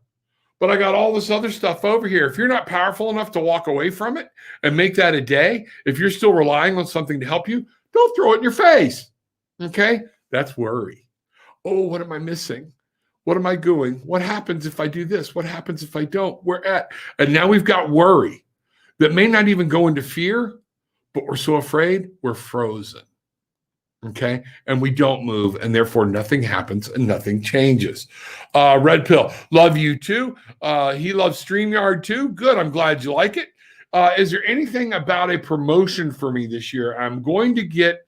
but I got all this other stuff over here. If you're not powerful enough to walk away from it and make that a day, if you're still relying on something to help you, don't throw it in your face. Okay. That's worry. Oh, what am I missing? What am I doing? What happens if I do this? What happens if I don't? We're at, and now we've got worry that may not even go into fear, but we're so afraid we're frozen. Okay. And we don't move, and therefore nothing happens and nothing changes. Red Pill, love you too. He loves StreamYard too. Good. I'm glad you like it. Is there anything about a promotion for me this year? I'm going to get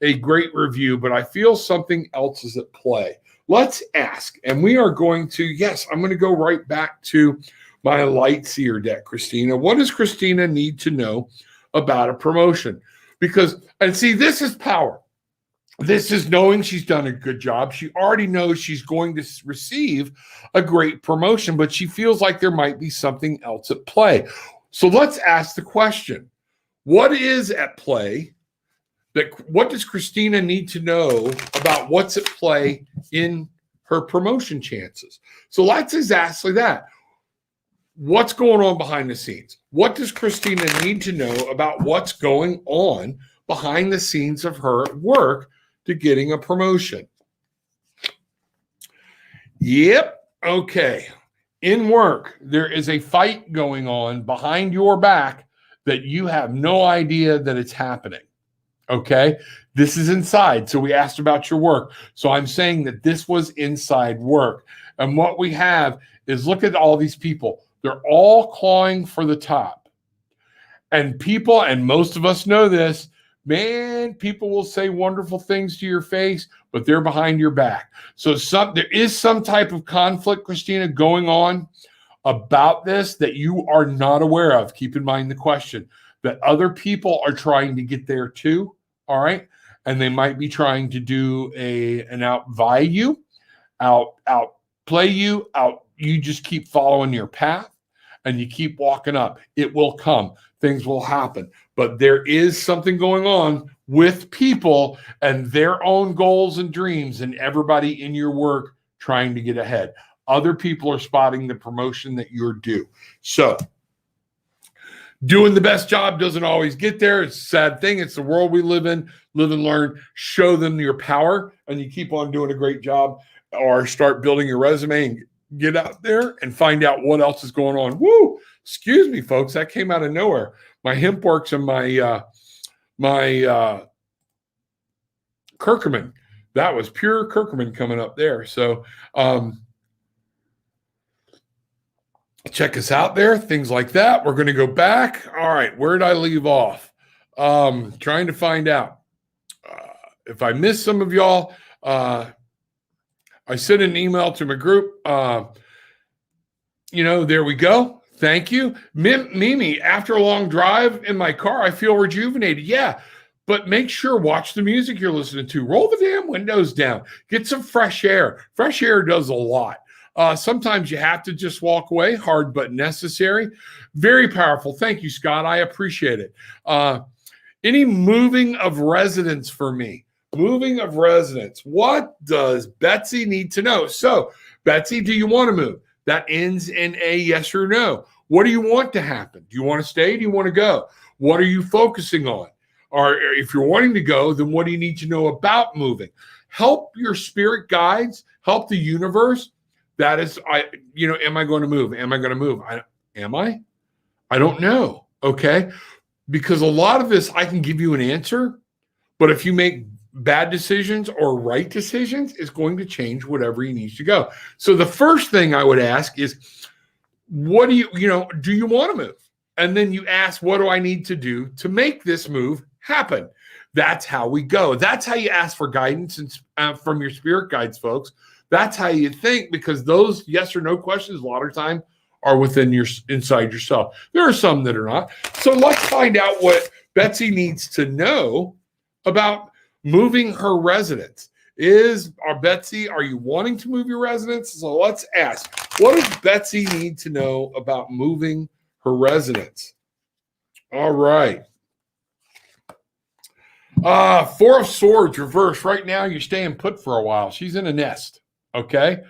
a great review, but I feel something else is at play. Let's ask. And we are going to, yes, I'm going to go right back to my Lightseer deck, Christina. What does Christina need to know about a promotion? Because, and see, this is power. This is knowing she's done a good job. She already knows she's going to receive a great promotion, but she feels like there might be something else at play. So let's ask the question. What is at play? What does Christina need to know about what's at play in her promotion chances? So let's exactly that. What's going on behind the scenes? What does Christina need to know about what's going on behind the scenes of her work to getting a promotion? Yep. Okay. In work, there is a fight going on behind your back that you have no idea that it's happening. Okay. This is inside. So we asked about your work. So I'm saying that this was inside work. And what we have is, look at all these people. They're all clawing for the top. And people, and most of us know this, man, people will say wonderful things to your face, but they're behind your back. So there is some type of conflict, Christina, going on about this that you are not aware of. Keep in mind the question that other people are trying to get there too. All right. And they might be trying to do an outvie you, outplay you, you just keep following your path and you keep walking up. It will come. Things will happen. But there is something going on with people and their own goals and dreams and everybody in your work trying to get ahead. Other people are spotting the promotion that you're due. So doing the best job doesn't always get there. It's a sad thing. It's the world we live in. Live and learn. Show them your power, and you keep on doing a great job, or start building your resume and get out there and find out what else is going on. Woo! Excuse me, folks. That came out of nowhere. My hemp works and my curcumin. That was pure curcumin coming up there. So check us out there. Things like that. We're going to go back. All right. Where did I leave off? Trying to find out. If I missed some of y'all, I sent an email to my group. There we go. Thank you. Mimi, after a long drive in my car, I feel rejuvenated. Yeah, but make sure, watch the music you're listening to. Roll the damn windows down. Get some fresh air. Fresh air does a lot. Sometimes you have to just walk away, hard but necessary. Very powerful. Thank you, Scott. I appreciate it. Any moving of residence for me? Moving of residence. What does Betsy need to know? So, Betsy, do you want to move? That ends in a yes or no. What do you want to happen? Do you want to stay? Do you want to go? What are you focusing on? Or if you're wanting to go, then what do you need to know about moving? Help your spirit guides, help the universe. That is, am I going to move? Am I going to move? Am I? I don't know. Okay. Because a lot of this, I can give you an answer, but if you make bad decisions or right decisions, it's going to change whatever you need to go. So the first thing I would ask is, what do you want to move? And then you ask, what do I need to do to make this move happen? That's how we go. That's how you ask for guidance and from your spirit guides, folks. That's how you think, because those yes or no questions a lot of time are inside yourself. There are some that are not. So let's find out what Betsy needs to know about moving her residence. Betsy, are you wanting to move your residence? So let's ask, what does Betsy need to know about moving her residence? All right. Four of Swords reverse. Right now, you're staying put for a while. She's in a nest. Okay.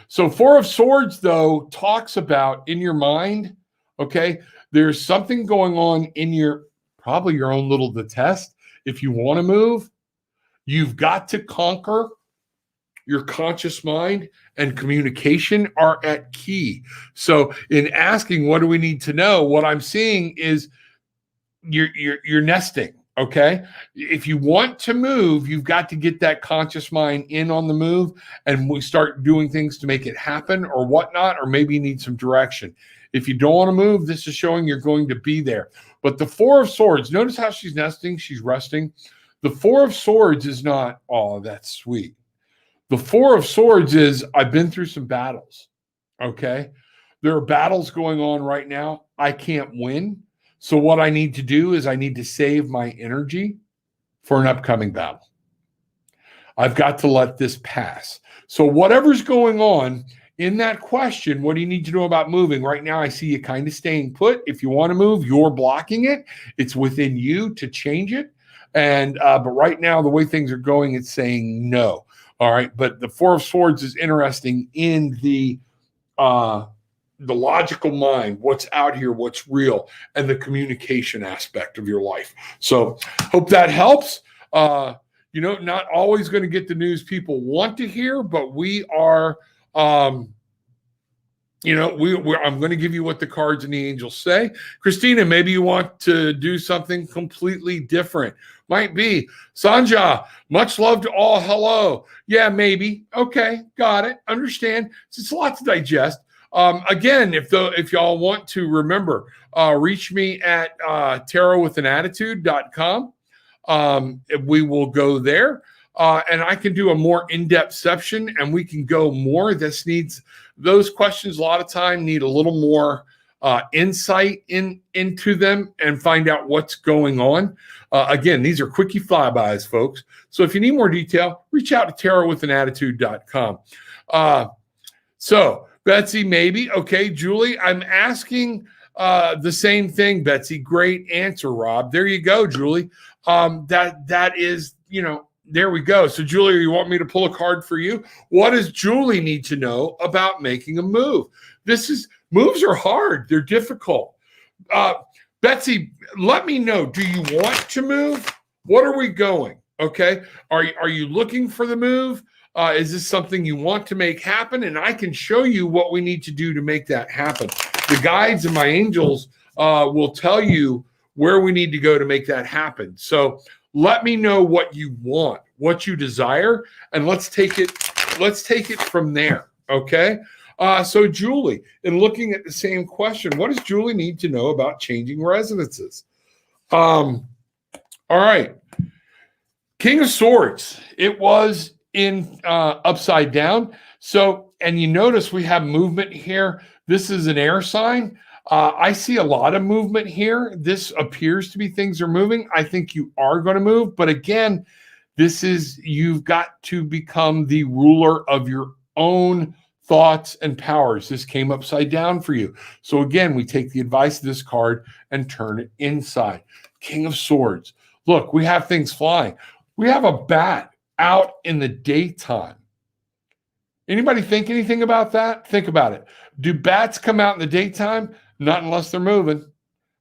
So Four of Swords, though, talks about in your mind, okay, there's something going on in probably your own little detest. If you want to move, you've got to conquer your conscious mind, and communication are at key. So in asking, what do we need to know? What I'm seeing is you're nesting. Okay. If you want to move, you've got to get that conscious mind in on the move, and we start doing things to make it happen or whatnot, or maybe you need some direction. If you don't want to move, this is showing you're going to be there. But the Four of Swords, notice how she's nesting, she's resting. The Four of Swords is not, oh, that's sweet. The Four of Swords is, I've been through some battles. Okay. There are battles going on right now. I can't win. So what I need to do is I need to save my energy for an upcoming battle. I've got to let this pass. So whatever's going on in that question, what do you need to know about moving? Right now, I see you kind of staying put. If you want to move, you're blocking it. It's within you to change it. And but right now, the way things are going, it's saying no. All right. But the Four of Swords is interesting in the logical mind, what's out here, what's real, and the communication aspect of your life. So hope that helps. Not always going to get the news people want to hear, but we are, I'm going to give you what the cards and the angels say. Christina, maybe you want to do something completely different. Might be. Sanja, much love to all. Hello. Yeah, maybe. Okay. Got it. Understand. It's a lot to digest. Again, if y'all want to remember, reach me at tarotwithanattitude.com. We will go there, and I can do a more in-depth session, and we can go more. Those questions a lot of time need a little more insight into them and find out what's going on. Again, these are quickie flybys, folks. So if you need more detail, reach out to tarotwithanattitude.com. So Betsy, maybe. Okay, Julie, I'm asking the same thing, Betsy. Great answer, Rob. There you go, Julie. That is, there we go. So, Julie, you want me to pull a card for you? What does Julie need to know about making a move? Moves are hard. They're difficult. Betsy, let me know. Do you want to move? What are we going? Okay. Are you looking for the move? Is this something you want to make happen? And I can show you what we need to do to make that happen. The guides and my angels will tell you where we need to go to make that happen. So let me know what you want, what you desire, and let's take it from there. Okay. So Julie, in looking at the same question, what does Julie need to know about changing resonances? All right. King of Swords. It was in upside down. So, and you notice we have movement here. This is an air sign. I see a lot of movement here. This appears to be things are moving. I think you are going to move. But again, you've got to become the ruler of your own thoughts and powers. This came upside down for you. So again, we take the advice of this card and turn it inside. King of Swords. Look, we have things flying. We have a bat out in the daytime. Anybody think anything about that? Think about it. Do bats come out in the daytime? Not unless they're moving.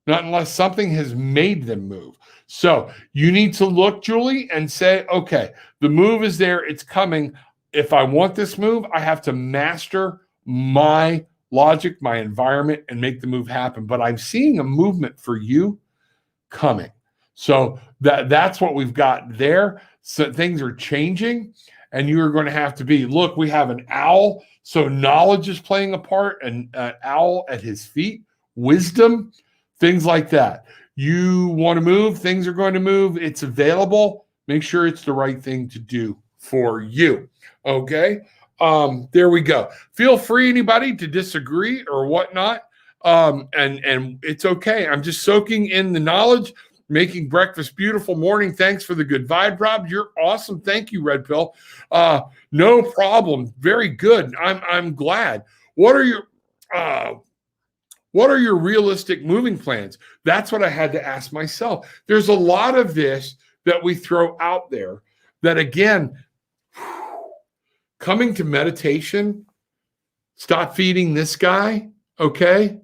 Not unless something has made them move. So you need to look, Julie, and say, okay, the move is there. It's coming. If I want this move, I have to master my logic, my environment, and make the move happen. But I'm seeing a movement for you coming. So that's what we've got there. So things are changing, and you are going to have to be, look, we have an owl. So knowledge is playing a part, and an owl at his feet, wisdom, things like that. You want to move, things are going to move. It's available. Make sure it's the right thing to do for you. Okay. There we go. Feel free, anybody, to disagree or whatnot. And it's okay. I'm just soaking in the knowledge, making breakfast beautiful. Morning. Thanks for the good vibe, Rob. You're awesome. Thank you, Red Pill. No problem. Very good. I'm glad. What are your realistic moving plans? That's what I had to ask myself. There's a lot of this that we throw out there that, again, coming to meditation, stop feeding this guy, okay,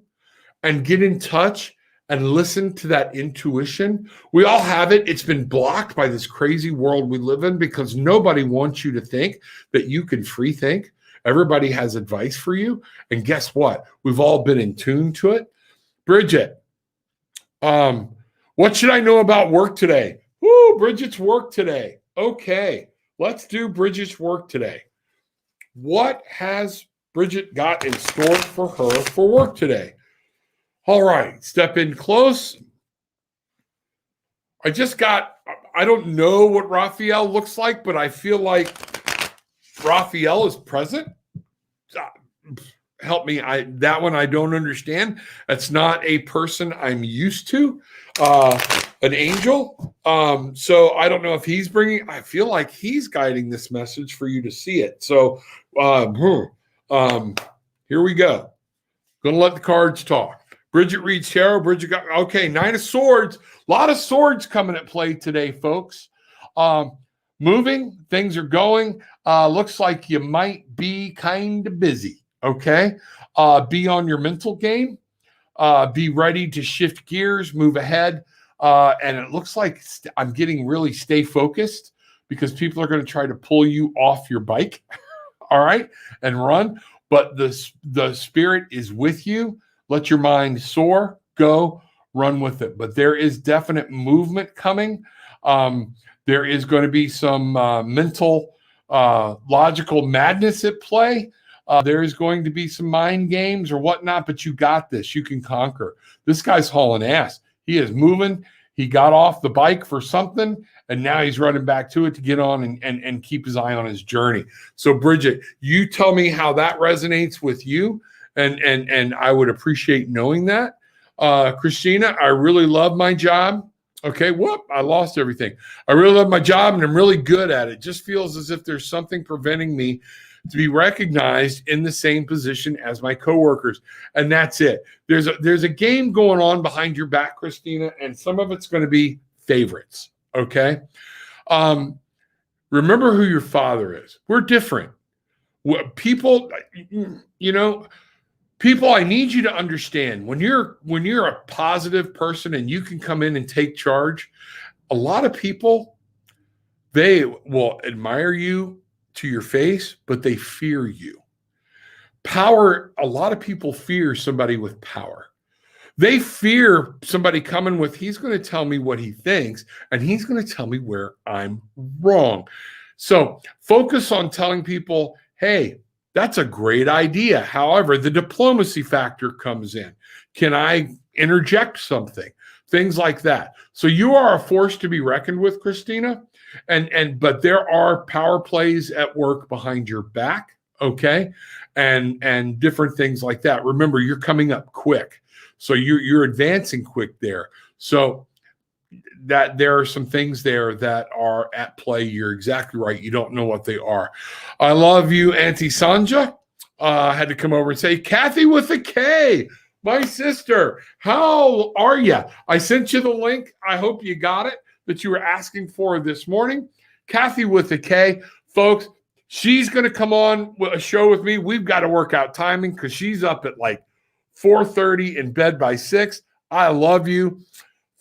and get in touch and listen to that intuition. We all have it. It's been blocked by this crazy world we live in because nobody wants you to think that you can free think. Everybody has advice for you. And guess what? We've all been in tune to it. Bridget, what should I know about work today? Woo, Bridget's work today. Okay, let's do Bridget's work today. What has Bridget got in store for her for work today? All right, step in close. I don't know what Raphael looks like, but I feel like Raphael is present. Help me. That one I don't understand. That's not a person I'm used to. An angel. So I don't know if he's bringing. I feel like he's guiding this message for you to see it. So here we go. Gonna let the cards talk. Bridget reads tarot. Bridget got okay. 9 of Swords. A lot of swords coming at play today, folks. Moving. Things are going. Looks like you might be kind of busy. Okay. Be on your mental game. Be ready to shift gears, move ahead. And it looks like I'm getting really stay focused because people are going to try to pull you off your bike. All right. And run. But the spirit is with you. Let your mind soar, go, run with it. But there is definite movement coming. There is going to be some mental, logical madness at play. There is going to be some mind games or whatnot, but you got this. You can conquer. This guy's hauling ass. He is moving. He got off the bike for something, and now he's running back to it to get on and keep his eye on his journey. So, Bridget, you tell me how that resonates with you, and I would appreciate knowing that. Christina, I really love my job. Okay, whoop, I lost everything. I really love my job, and I'm really good at it. Just feels as if there's something preventing me to be recognized in the same position as my coworkers. And that's it. There's a game going on behind your back, Christina, and some of it's going to be favorites. Okay. Remember who your father is. We're different. People, people, I need you to understand when you're a positive person and you can come in and take charge, a lot of people, they will admire you to your face, but they fear you. Power, a lot of people fear somebody with power. They fear somebody coming with, he's going to tell me what he thinks, and he's going to tell me where I'm wrong. So focus on telling people, hey, that's a great idea. However, the diplomacy factor comes in. Can I interject something? Things like that. So you are a force to be reckoned with, Christina. But there are power plays at work behind your back, okay? And different things like that. Remember, you're coming up quick. So you're advancing quick there. So that there are some things there that are at play. You're exactly right. You don't know what they are. I love you, Auntie Sanja. I had to come over and say, Kathy with a K, my sister, how are you? I sent you the link. I hope you got it that you were asking for this morning. Kathy with a K, folks, she's going to come on a show with me. We've got to work out timing because she's up at like 4:30 in bed by 6. I love you.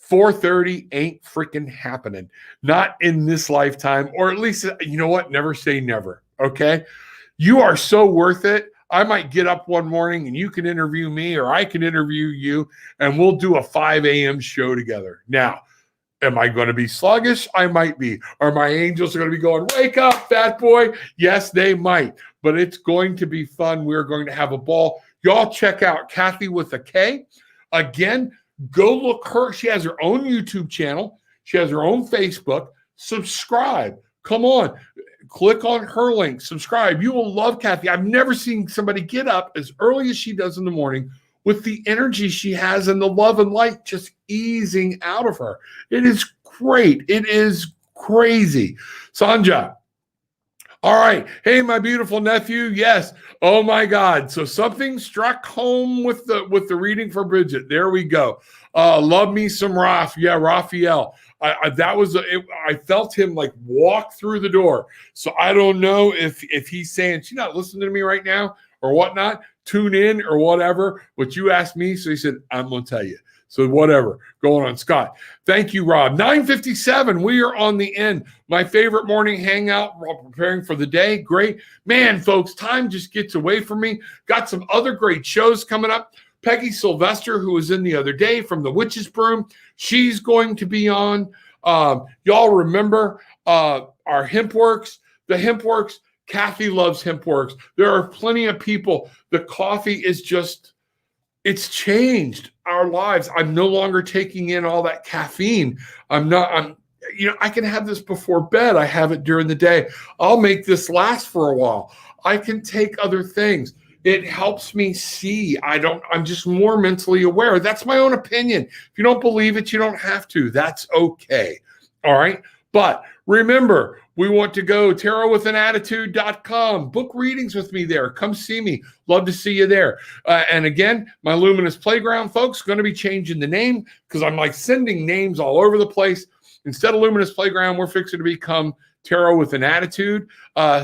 4:30 ain't freaking happening. Not in this lifetime, or at least, you know what? Never say never, okay? You are so worth it. I might get up one morning and you can interview me or I can interview you and we'll do a 5 a.m. show together. Now, am I going to be sluggish? I might be. Are my angels going to be going, wake up, fat boy? Yes, they might. But it's going to be fun. We're going to have a ball. Y'all check out Kathy with a K. Again, go look her. She has her own YouTube channel. She has her own Facebook. Subscribe. Come on. Click on her link. Subscribe. You will love Kathy. I've never seen somebody get up as early as she does in the morning with the energy she has and the love and light just easing out of her. It is great. It is crazy. Sanja. All right. Hey, my beautiful nephew. Yes. Oh my God. So something struck home with the reading for Bridget. There we go. Love me some Raph. Yeah, Raphael. I felt him like walk through the door. So I don't know if he's saying she's not listening to me right now or whatnot. Tune in or whatever. But you asked me, so he said I'm gonna tell you. So whatever, going on, Scott. Thank you, Rob. 9:57, we are on the end. My favorite morning hangout while preparing for the day. Great. Man, folks, time just gets away from me. Got some other great shows coming up. Peggy Sylvester, who was in the other day from the Witch's Broom, she's going to be on. Y'all remember our HempWorks, the HempWorks. Kathy loves HempWorks. There are plenty of people. The coffee is just, it's changed our lives. I'm no longer taking in all that caffeine. I can have this before bed. I have it during the day. I'll make this last for a while. I can take other things. It helps me see. I'm just more mentally aware. That's my own opinion. If you don't believe it, you don't have to. That's okay. All right. But remember, we want to go tarotwithanattitude.com. Book readings with me there. Come see me. Love to see you there. And again, my Luminous Playground, folks, going to be changing the name because I'm like sending names all over the place. Instead of Luminous Playground, we're fixing to become Tarot with an Attitude.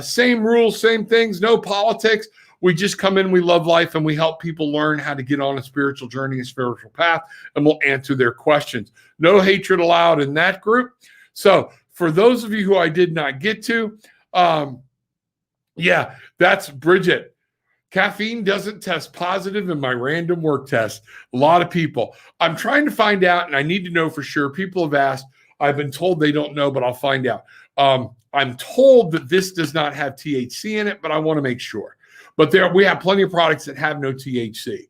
Same rules, same things, no politics. We just come in, we love life, and we help people learn how to get on a spiritual journey, a spiritual path, and we'll answer their questions. No hatred allowed in that group. So for those of you who I did not get to, that's Bridget. Caffeine doesn't test positive in my random work test. A lot of people. I'm trying to find out, and I need to know for sure. People have asked. I've been told they don't know, but I'll find out. I'm told that this does not have THC in it, but I want to make sure. But we have plenty of products that have no THC.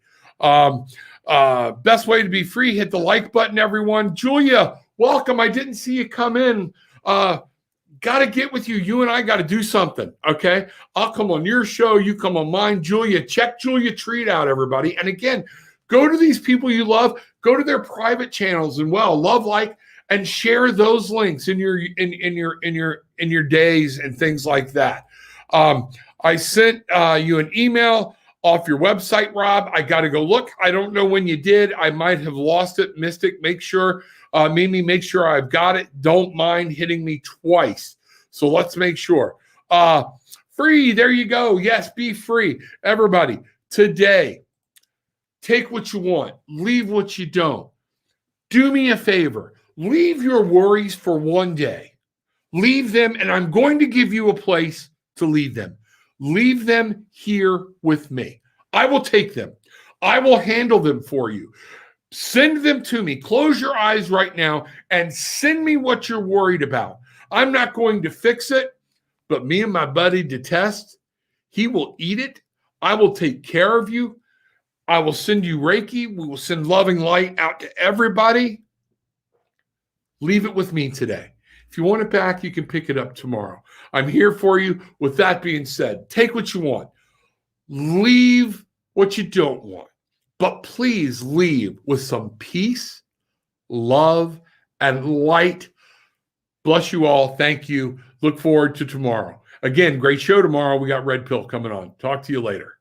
Best way to be free, hit the like button, everyone. Julia, welcome. I didn't see you come in. Got to get with you. You and I got to do something, okay? I'll come on your show. You come on mine. Julia, check Julia Treat out, everybody. And again, go to these people you love. Go to their private channels and love, like, and share those links in your days and things like that. I sent you an email off your website, Rob. I got to go look. I don't know when you did. I might have lost it, missed it. Make sure, Mimi, make sure I've got it. Don't mind hitting me twice. So let's make sure. Free, there you go. Yes, be free. Everybody, today, take what you want, leave what you don't. Do me a favor. Leave your worries for one day. Leave them, and I'm going to give you a place to leave them. Leave them here with me. I will take them. I will handle them for you. Send them to me. Close your eyes right now and send me what you're worried about. I'm not going to fix it, but me and my buddy Detest, he will eat it. I will take care of you. I will send you Reiki. We will send loving light out to everybody. Leave it with me today. If you want it back, you can pick it up tomorrow. I'm here for you. With that being said, take what you want. Leave what you don't want. But please leave with some peace, love, and light. Bless you all. Thank you. Look forward to tomorrow. Again, great show tomorrow. We got Red Pill coming on. Talk to you later.